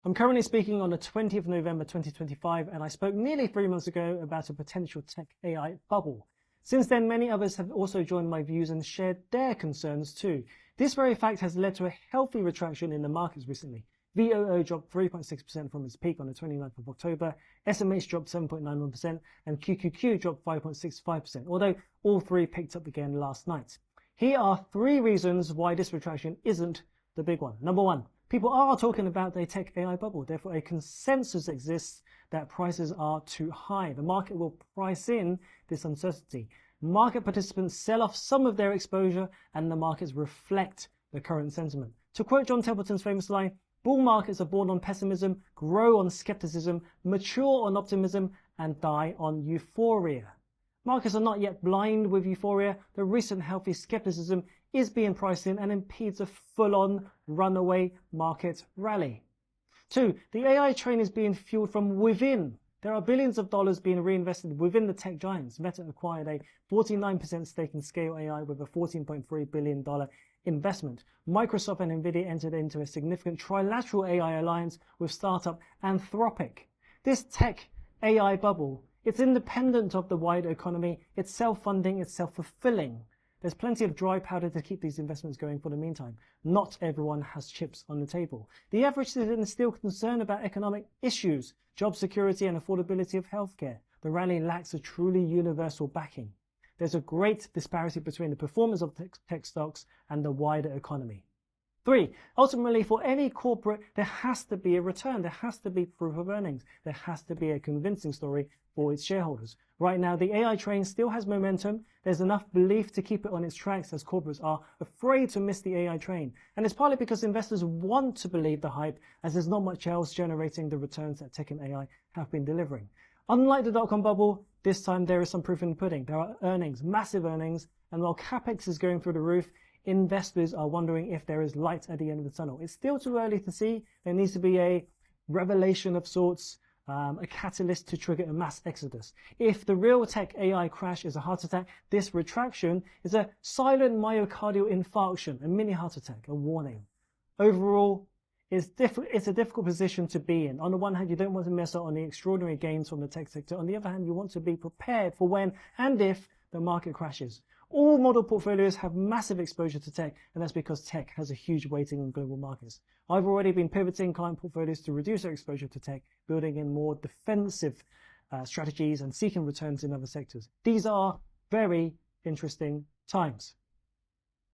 I'm currently speaking on the 20th of November 2025, and I spoke nearly 3 months ago about a potential tech AI bubble. Since then, many others have also joined my views and shared their concerns too. This very fact has led to a healthy retraction in the markets recently. VOO dropped 3.6% from its peak on the 29th of October, SMH dropped 7.91%, and QQQ dropped 5.65%, although all three picked up again last night. Here are 3 reasons why this retraction isn't the big one. Number 1. People are talking about a tech AI bubble, therefore a consensus exists that prices are too high. The market will price in this uncertainty. Market participants sell off some of their exposure and the markets reflect the current sentiment. To quote John Templeton's famous line, bull markets are born on pessimism, grow on skepticism, mature on optimism, and die on euphoria. Markets are not yet blind with euphoria. The recent healthy skepticism is being priced in and impedes a full-on runaway market rally. 2. The AI train is being fueled from within. There are billions of dollars being reinvested within the tech giants. Meta acquired a 49% stake in Scale AI with a $14.3 billion investment. Microsoft and Nvidia entered into a significant trilateral AI alliance with startup Anthropic. This tech AI bubble, it's independent of the wider economy, it's self-funding, it's self-fulfilling. There's plenty of dry powder to keep these investments going for the meantime. Not everyone has chips on the table. The average citizen is still concerned about economic issues, job security and affordability of healthcare. The rally lacks a truly universal backing. There's a great disparity between the performance of tech stocks and the wider economy. 3. Ultimately, for any corporate, there has to be a return. There has to be proof of earnings. There has to be a convincing story for its shareholders. Right now, the AI train still has momentum. There's enough belief to keep it on its tracks as corporates are afraid to miss the AI train. And it's partly because investors want to believe the hype as there's not much else generating the returns that tech and AI have been delivering. Unlike the dot-com bubble, this time there is some proof in the pudding. There are earnings, massive earnings, and while CapEx is going through the roof, investors are wondering if there is light at the end of the tunnel. It's still too early to see. There needs to be a revelation of sorts, a catalyst to trigger a mass exodus. If the real tech AI crash is a heart attack, this retraction is a silent myocardial infarction, a mini heart attack, a warning. Overall, it's a difficult position to be in. On the one hand, you don't want to miss out on the extraordinary gains from the tech sector. On the other hand, you want to be prepared for when and if the market crashes. All model portfolios have massive exposure to tech, and that's because tech has a huge weighting in global markets. I've already been pivoting client portfolios to reduce their exposure to tech, building in more defensive strategies and seeking returns in other sectors. These are very interesting times.